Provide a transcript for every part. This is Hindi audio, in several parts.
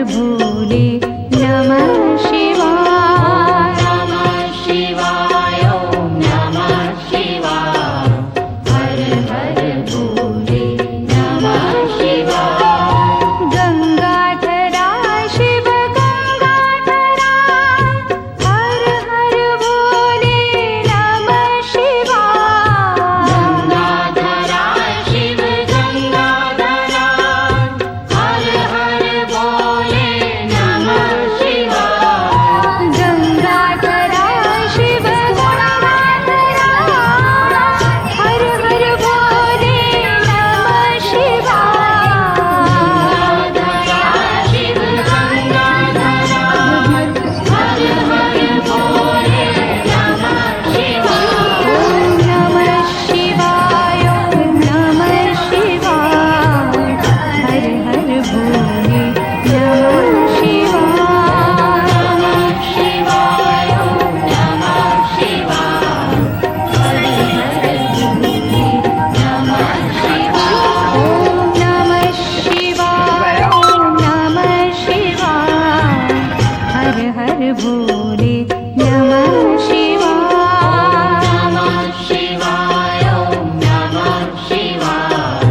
भोले नमः शिवाय। नमः शिवाय ॐ नमः शिवाय। हर हर भोले नमः शिवाय। गंगाधरा शिव गंगाधरा हर हर भोले नमः शिवाय। गंगाधरा शिव गंगाधरा हर हर भोले नमः शिवाय। गंगाधरा शिव गंगाधरा हर हर भोले नमः शिवाय। गंगाधरा शिव गंगाधरा हर हर भोले नमः शिवाय। ओम नमः शिवाय ओम नमः शिवाय। हर हर भोले नमः शिवाय। नमः शिवाय ॐ नमः शिवाय। हर हर भोले नमः शिवाय। ओम नमः शिवाय ओम नमः शिवाय। हर हर भोले नमः शिवाय। नमः शिवाय ॐ नमः शिवाय।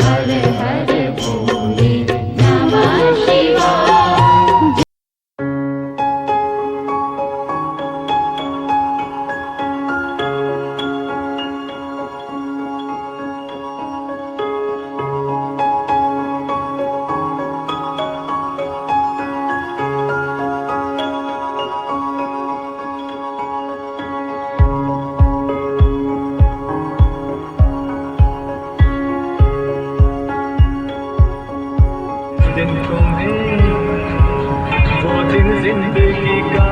हर हर भोले नमः शिवाय। दिन तुम्हें वो दिन जिंदगी का